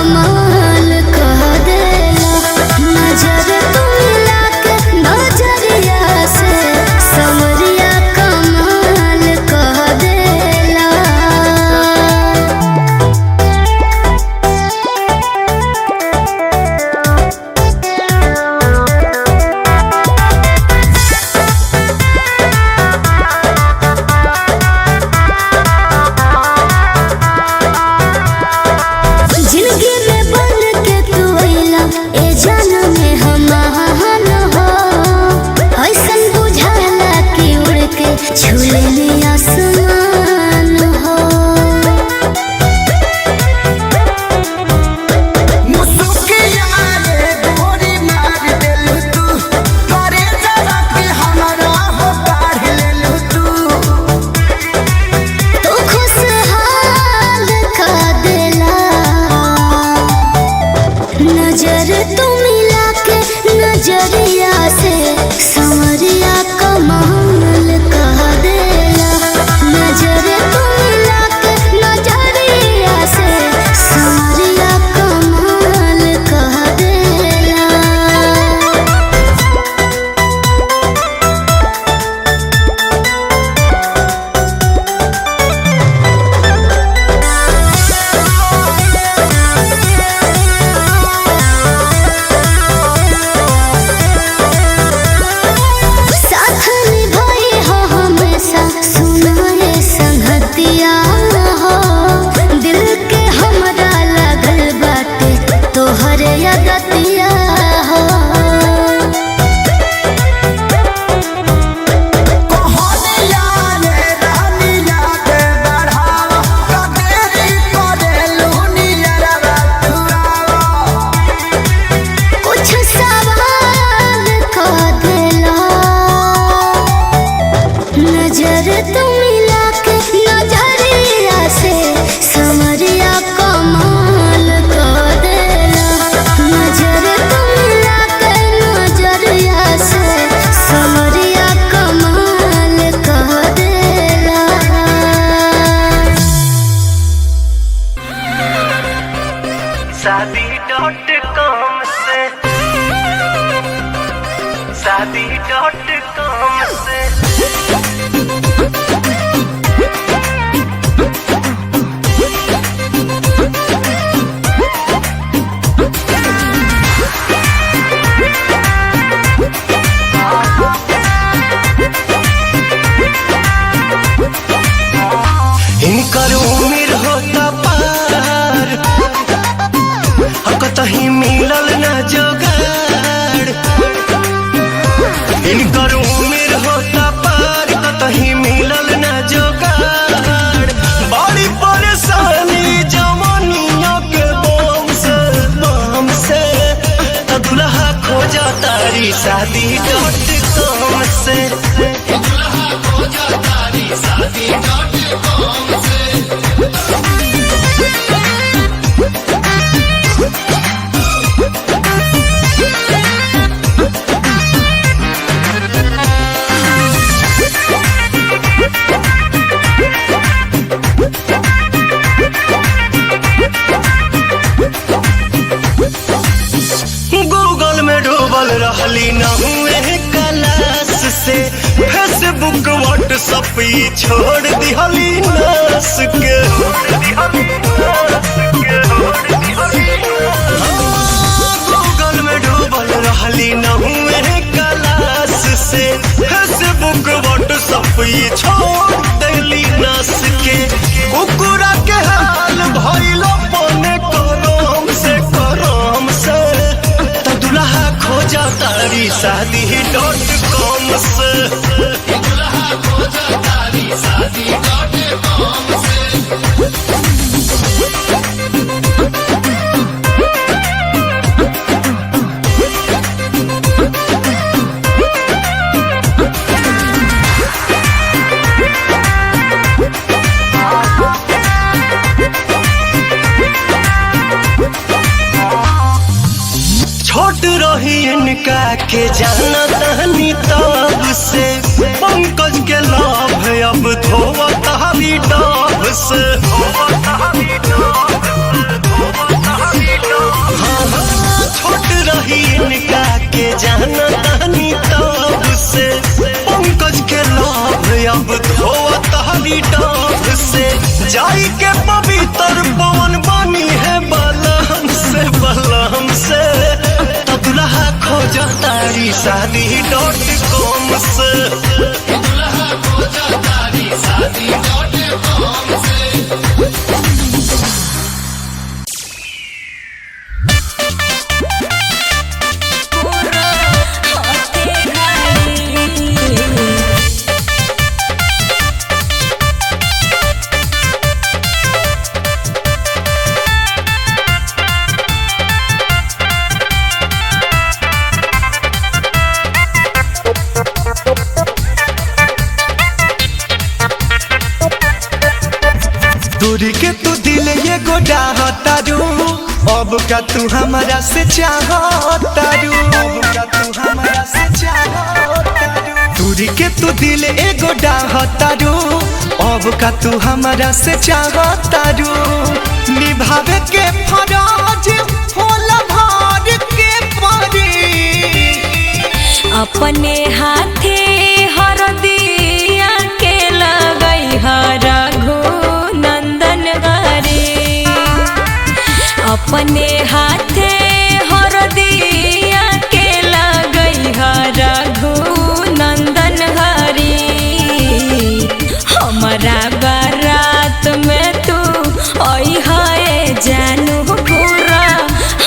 कमाल कह देला। नजर तू मिला के नजरिया से समरिया कमाल कह देला। जिंदगी में बन के तू अइला ए जन्म में हम महान हो। ऐसन बुझाला कि उड़ के छुलेनी आसमान हो। मुसुकिया रे गोरी मार देलु तू, करे जरा के हमरा हो काढ़ लेलु तू। तू खुशहाल कह देला। नजर तू मिला के नजरिया से समरिया कमाल कह देला। नजर तू मिला के नजरिया से समरिया कमाल कह देला। साथ निभाई हो हमेशा सुनाए संगतिया हो। दिल के हमरा लगल बाटे तोहरे अगतिया हो। कहनिया रे रानिया के बढ़ावा, कतेरी करेलु नियरवा तुरावा। कुछ सवाल कह देला। नजर तू मिला के नजरिया से समरिया कमाल कह देला। नजर तू मिला के नजरिया से समरिया कमाल कह देला। शादी.com से इनकर उम्र होता पार, कतही मिलल ना जोगाड़। इनकर उम्र होता पार, कतही मिलल ना जोगाड़। बड़ी परेशानी जवानियों के बम से त दुल्हा खोजा तारी शादी.com से। गूगल में डूबल रहली न हुए क्लास से, फेसबुक व्हाट्सएप ई छोड़ दिहली नास के। गूगल में डूबल रहली न हुए क्लास से, फेसबुक व्हाट्सएप ई छोड़ दिहली नास के। कुकुरा के हाल भइलो पने करम से त दुल्हा खोजा तारी शादी.com से। छोट रही इनका के जाना तहनी तब से, पंकज के लाभ अब धोवा तहरी डाब से। जाई के पवित्र पवन बनी है बलम से तो दुल्हा खोजा तारी शादी.com से दूरी के तू दिल ये गोडा तारू अब का तू हमारा से चाहतारू दूरी के तू दिल ए गोडा तारू अब का तू हमारा से चाहतारू निभावे के फराज होला भार के परी अपने हाथे हरदिया के लगई हरा अपने हाथे हरदिया के लगई रघु नंदन हरी हमारा बारात में तू आई है जानू पूरा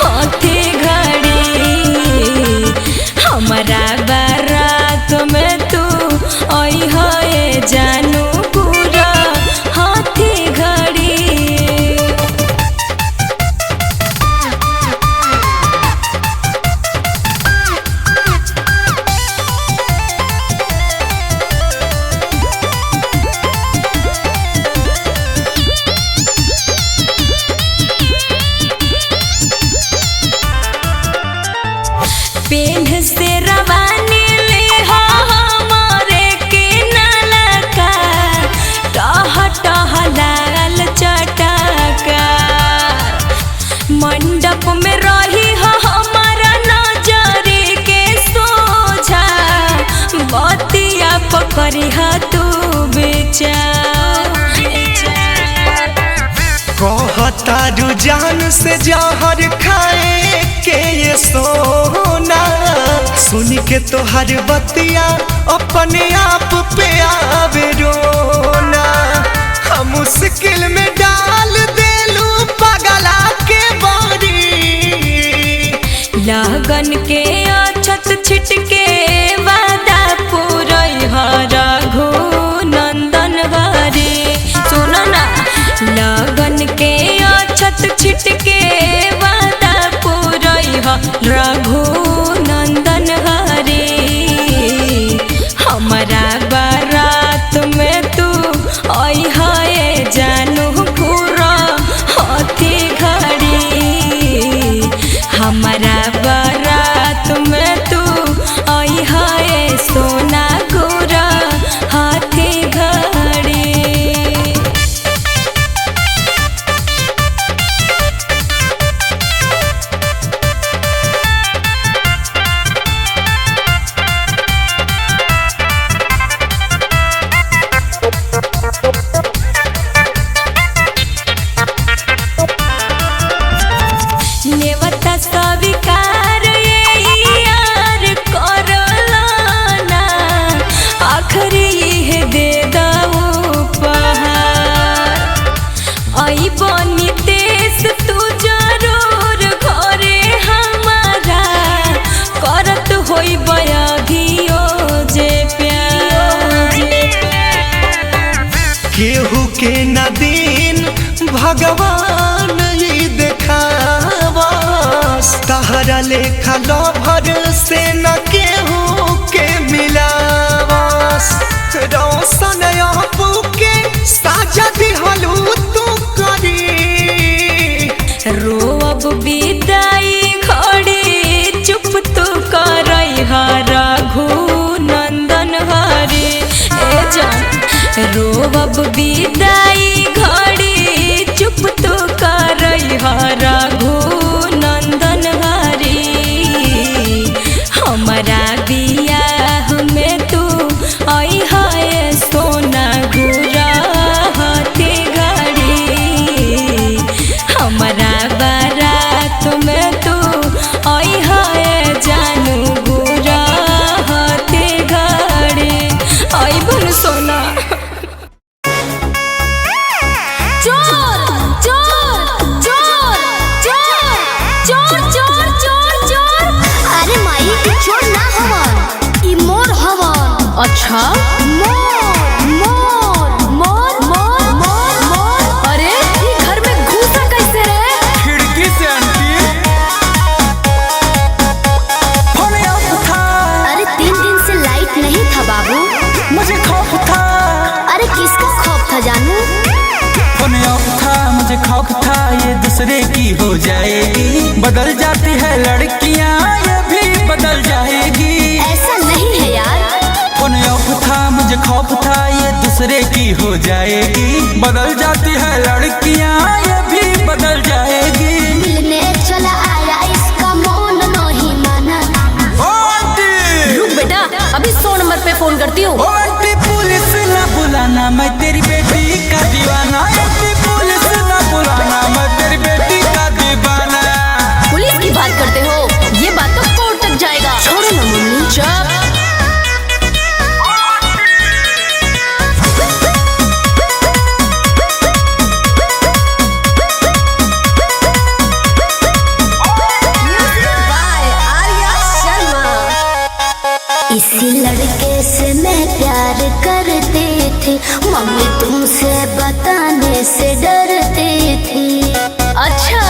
हाथी घड़ी हमारा बारात में तू आई है जानू पूरा हाथी घड़ी पेन से रवानी ले हमारे के नलका टह लाल चटका मंडप में रही हमारा नजरी के सोझा बतिया पकड़ी तू कहतारू जान से जहर खाए के ये सोना सुन के तोहर बतिया अपने आप पे आवे रोना हम मुश्किल में डाल देलू पगला के बारी लगन के अछत छिटके वादा पूरई रघु नंदन हरे सुनो ना लगन के अछत छिटके वादा पूरई रघु नंदन हरे हमारा बारात में तू आई है जानू पूरा हाथी घड़ी हमारा बारात में तू आई है सोना गोरा हाथी घड़ी नेवता स्वीकार यार करलाना आखिरी है दे दऊ पहाड़ आई बनी देश तू जरूर घरे हमारा करत होई बयागियो जे प्यार केहू के न दिन भगवान ही देखावस तहरा लेखा लभर से न केहू के मिलावस रोशन अपू के साजा दिहलू तू करी रोअब विदाई घड़ी चुप तू करई रघु नंदन हरे ए जान रोअब विदाई घड़ी चुप तू करई रघु नंदन हरे हमारा बियाह में तू आई है सोना गुरा हाथी घड़ी अच्छा मोर मोर मोर मोर मोर मोर। अरे ये घर में घुसा कैसे रे? खिड़की से आंटी। फोन ऑफ था। अरे 3 दिन से लाइट नहीं था बाबू। मुझे खौफ था। अरे किसका खौफ था जानू? फोन ऑफ था, मुझे खौफ था ये दूसरे की हो जाएगी। बदल जाती है लड़कियां, ये भी बदल जाएगी। ऐसा नहीं है यार। फोन ऑफ था, मुझे खौफ था ये दूसरे की हो जाएगी। बदल जाती है लड़कियां, ये भी बदल जाएगी। मिलने चला आया इसका मौन नहीं माना। ओ आंटी। रुक बेटा, अभी 100 नंबर पे फोन करती हूँ। ओ आंटी पुलिस ना बुलाना, मैं तेरी बेटी का दीवाना। आंटी पुलिस ना बुलाना, मैं तेरी बेटी का दीवाना। पुलिस की बात करते हो, ये बात तो कोर्ट तक जाएगा। छोड़ो ना मम्मी। चुप। इसी लड़के से मैं प्यार करते थे, मम्मी तुमसे बताने से डरते थे। अच्छा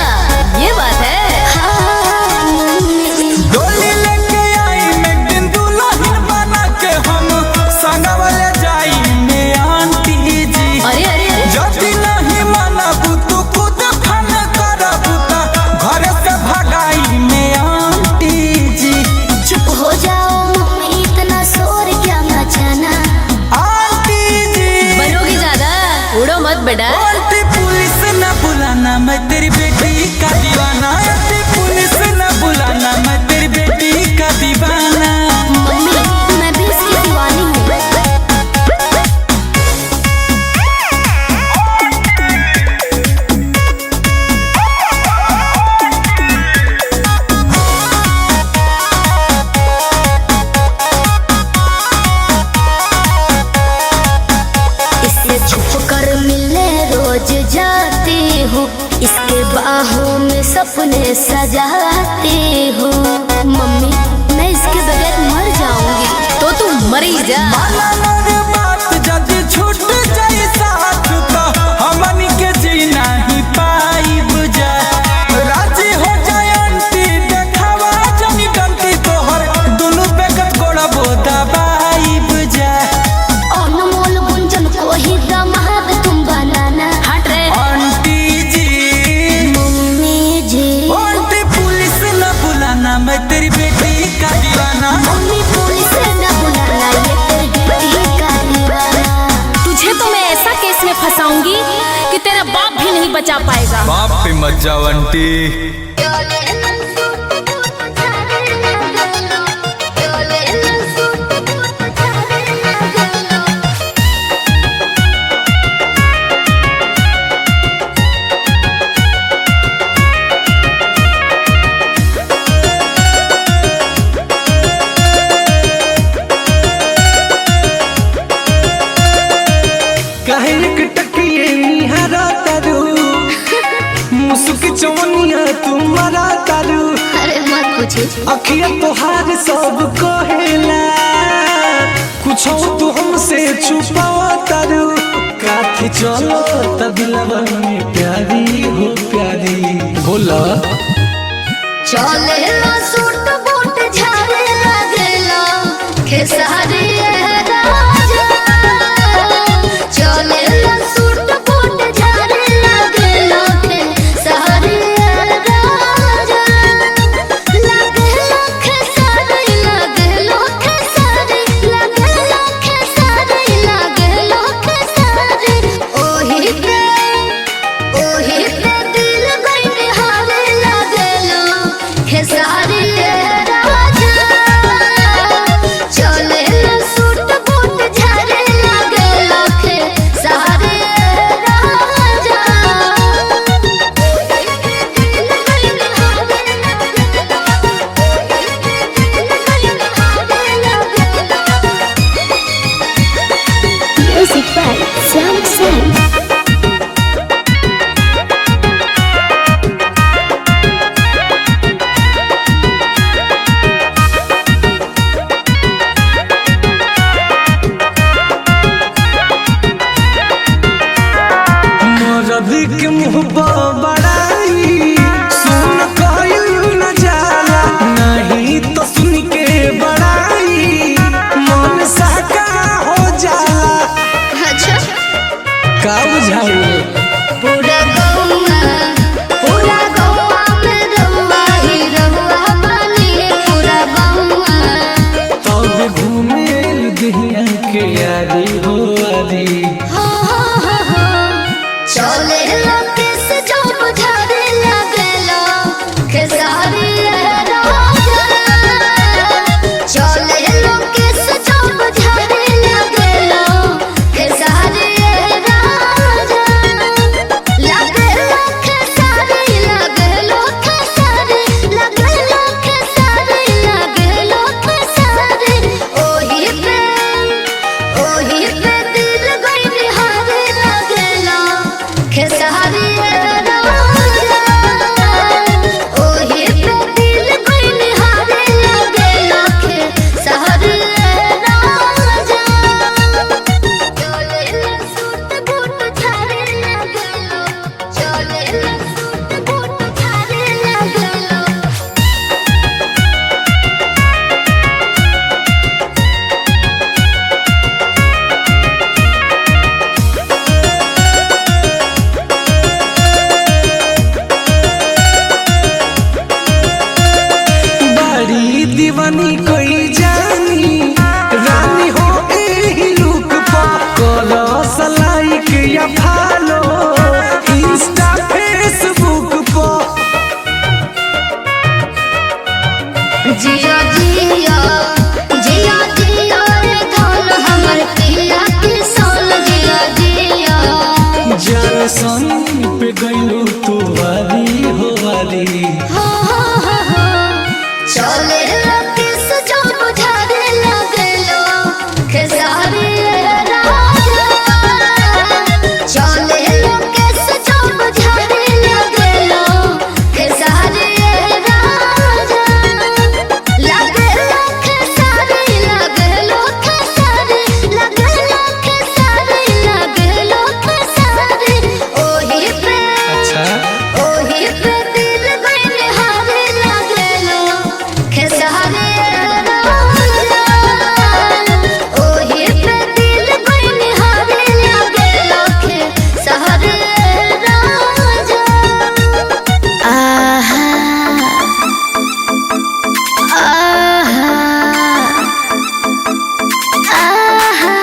ये बात है। हाँ मम्मी। डोली लेके आई मैं दिन दुल्हन बना के हम संगवले जाई में आंटी जी। अरे अरे अरे जदी नहीं मानबू तू खुद फन करबू त घर से भगाई में आंटी जी। चुप हो जाओ मम्मी, इतना शोर क्या मचाना। आंटी जी। बनोगी ज्यादा, उड़ो मत बेटा। आंटी पुलिस न बुलाना, मैं तेरी बेटी का दीवाना। आंटी पुलिस न बुलाना, मैं तेरी बेटी का दीवाना। मम्मी मैं भी इसकी दीवानी हूँ। इससे छुप कर मिलने रोज जाती हूँ, इसके बाहों में सपने सजाती हूँ। मम्मी मैं इसके बगैर मर जाऊंगी। तो तू मरी जा। माना मोर बात जदी छूट जाई साथ तो हमनी के जीना ही पाई बुझा। राजी हो जाए आंटी, देखावा जनी कंती तोहर दुनु बेकत गोड़ा बोदा बाई बुझा। अनमोल गुंजन को ही दामाद तुम बनाना। हट रे। आंटी जी। मम्मी जी। आंटी पुलिस न बुलाना, मैं तेरी बेटी का दीवाना। मम्मी पुलिस न बुलाना, ये तेरी बेटी का दीवाना। तुझे तो मैं ऐसा केस में फंसाऊंगी कि तेरा बाप भी नहीं बचा पाएगा। बाप पे मत जाओ आंटी। काहे टकिए निहारा तारू, मुसुक चवनिया तुम्हारा तारू। अरे मत पूछिए। अखिया तोहार सब कहेला, कुछ तू हमसे छुपावा तारू। काथे चलो तबिलवा में प्यारी हो प्यारी, बोला चले ला सूट बूट झाड़े लगेला, खेसारी राजा। चले ला सूट बूट झाड़े लगेला, खेसारी राजा। लगेला खेसारी, लगेला खेसारी, लगेला खेसारी, लगेला खेसारी। ओही पे दिल गई निहारे लगेला, खेसारी राजा। चले जवानी कोई जानी रानी हो एही लुक पा करो लाइक या फॉलो इंस्टा फेसबुक पा जिया जिया जिया जिया रे धन हमर पिया के सोल जिया जिया जरसन पे गइलू तू वाली हो वाली हो चले लकिस जो बुझारे लगलो खेसारी राजा चले लकिस जो बुझारे लगलो खेसारी राजा लगलो खेसारी लगलो खेसारी लगलो खेसारी लगलो खेसारी ओही पे अच्छा ओही पे दिल गइल हारे लगलो खेसारी राजा ओही पे दिल गइल हारे लगलो खेसारी राजा आहा आहा आहा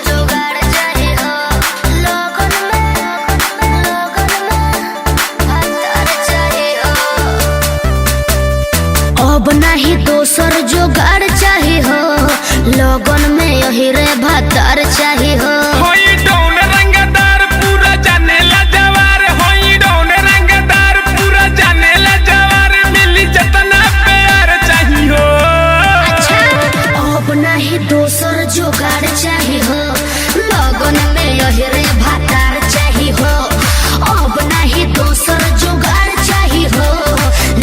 जुगाड़ चाहे हो लगन में हतार चाहे हो अब नहीं दोसर जुगाड़ चाहे हो लगन में यही रे भतार चाहे हो होई डौन रंगदार पूरा जानेला जवार होई डौन रंगदार पूरा जानेला जवार मिली जतना प्यार चाहिए अच्छा अब नहीं दोसर जुगाड़ चाहे हो लगन में यही रे भतार चाहे हो अब नहीं दोसर जुगाड़ चाहे हो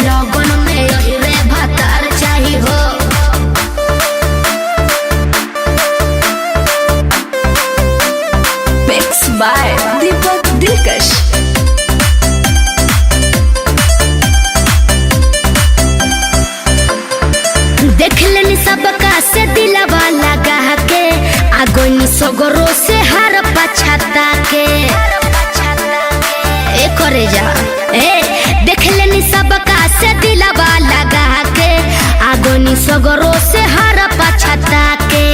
लगन में यही रे भतार चाहे हो Mixed by Deepak Dilkash. देख लेनी सबका से दिलवा लगा के आगोनी सगरो से हर पछता के ए करे जा ए देख लेनी सबका से दिलवा लगा के आगोनी सगरो से हर पछता के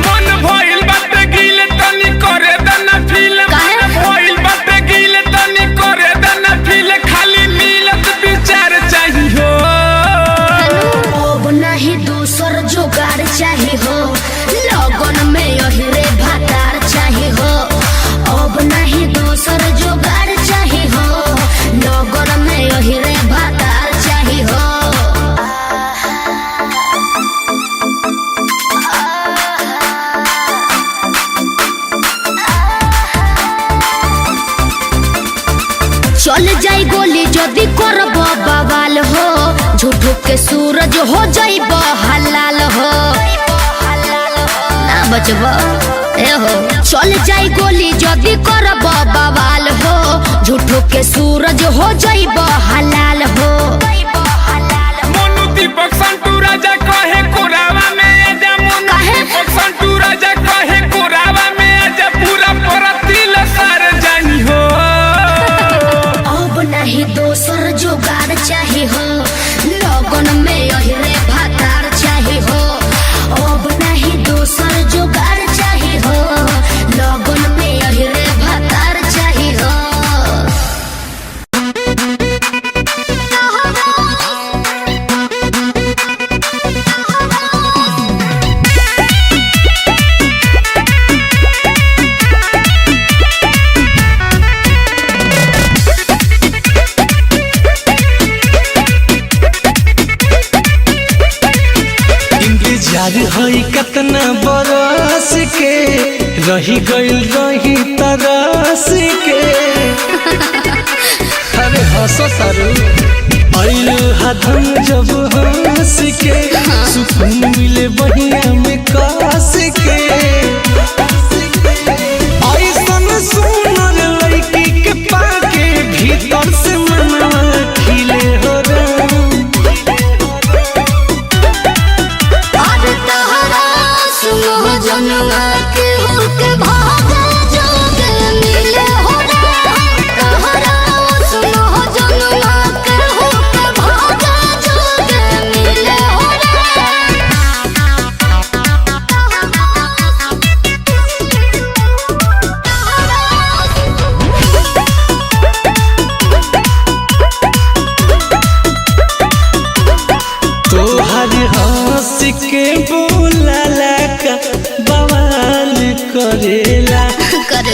मन भइल बाटे गिल तनी करे दना फील काहे? मन भइल बाटे गिल तनी करे दना फील खाली मिलत विचार चाहिए अब नहीं दूसर जुगाड़ चाहे हो लगन में यही रे भतार चाहे हो अब नहीं दूसर जुगाड़ चाहे हो लगन में यही रे भतार चाहे हो चल जाई गोली जदी करब बवाल हो झूठो के सूरज हो जाइब हलाल हो ना बचब ए हो चल जाई गोली जदी करब बवाल हो झूठो के सूरज हो जाइब हलाल हो मोनू दीपक संतू राजा कहे कोरावा में आजा मोनू काहे? दीपक संतू राजा कहे कोरावा में आजा पूरा परतिल सार जानी हो अब नहीं दोसर जुगाड़ चाहे हो लगन में यही रे भतार चाहे हो अब नहीं दोसर जुगाड़ चाहे हो लगन में यही रे भतार चाहे हो इंतजार हई कतना बरस के रही गइल रही तरस के अरे हंसो तारू आइल हाथम जब हंस के सुकून मिले बहिया में कास के ऐसन सुनर लड़की के पाके भीतर से मनवा खिले हो राम आज तहरा सुनो जनवा के होके भागे जोगे मिले हो रे तहरा सुनो जनवा के होके भागे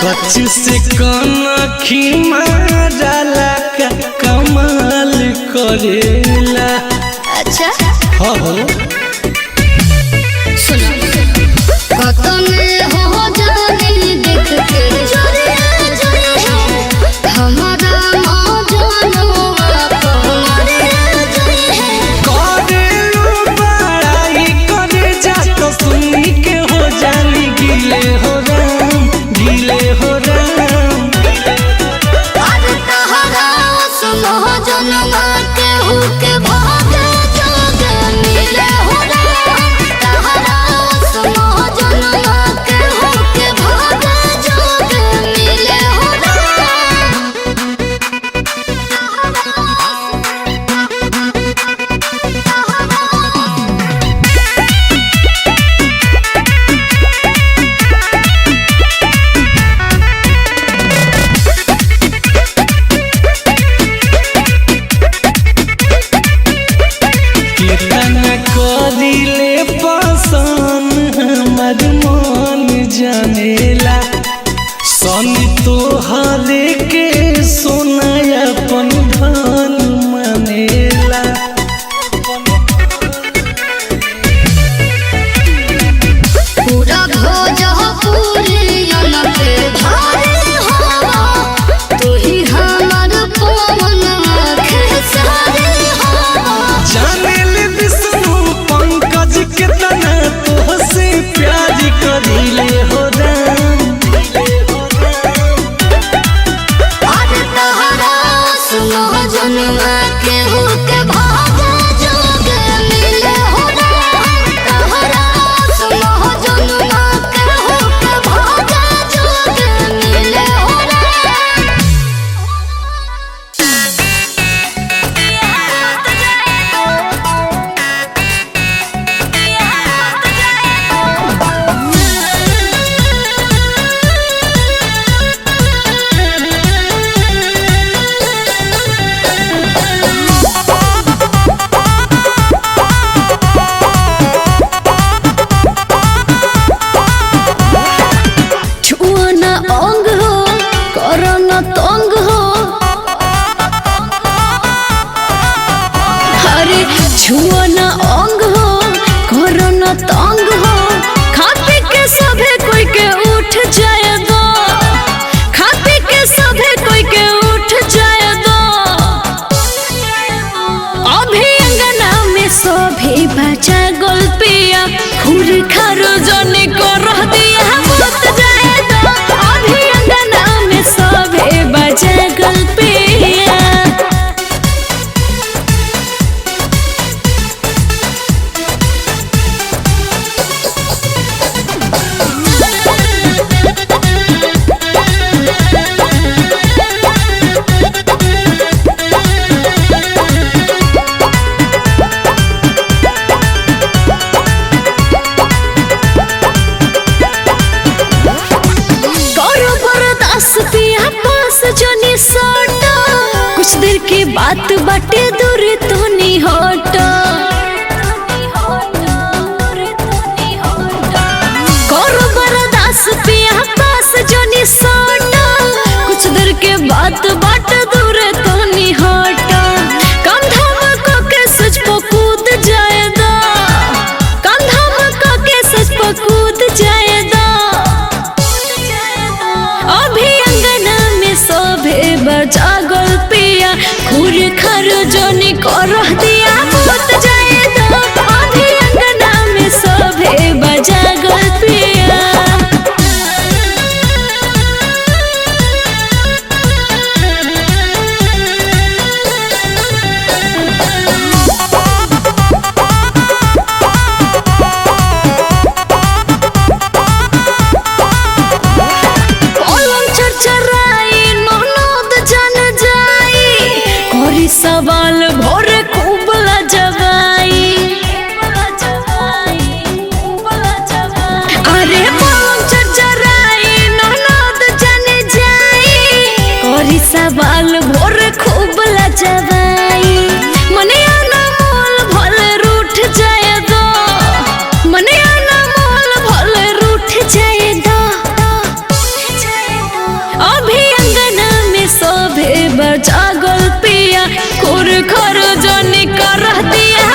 कच्ची से कनखी मारला का कमाल करेला। अच्छा हो सुनो कतने हो जाने देख के जोरे जोरे हमारा मौजनो अपने जोरे करेलू बड़ाई करे जा तो सुनी के हो जानी गिले हो राम गिले हो राम। अरे तहरा सुनो जनमा के हो के भागे जोगे मिले हो राम तहरा सुनो जनमा के हो के भागे जोगे मिले हो कितना करिले पसंद हमर मन जानेला सन तोहरे के सोना अपन धन मानेला। पूरा भोजपुरी पे भारी हवा तू ही हमर पवन खेसारी हवा जानेल विष्णु पंकज कितना तोहसे प्यार करिले हो राम। अरे तहरा सुनो जनमा के हो के भागे जोगे मिले हो राम तहरा सुनो जनमा के हो के भागे जोगे मिले हो छुआना अंग हो करना तंग हो अरे छुआना अंग हो करना तंग हो खाते के सभे कोई के उठ जाएगा खाते के सभे कोई के उठ जाएगा अभी अंगना में सभी बचा गोलपिया खुरी खारो जने को रह दिया मत जाएगा अभी अंगना में सभी बचा गोलपिया करो बर्दाश्त पिया पास जनी सटा कुछ देर की बात बाटे दूर तो नहीं हटा करो बर्दाश्त पिया पास जनी सटा कुछ देर के बात बाटे दूर तो नहीं हटा कम धमको के सच पर कूद जाएगा कम धमको के सच पर कूद जाएगा अभी अंगना में सभे बजा गोलपिया खुर खर जोनी को रह दिया मत जाएगा अभी अंगना में सभे बजा गोलपिया पलंग चरचराई ननद जान जाई कोरी सवाल भोरे खूब लजवाई अरे पलंग चरचराई ननद जान जाई कोरी सवाल भोरे खूब लजवाई मने आना मोल भले रूठ जाएगा मने आना मोल भले रूठ जाएगा जागल पिया खुर खर जनी कर दिया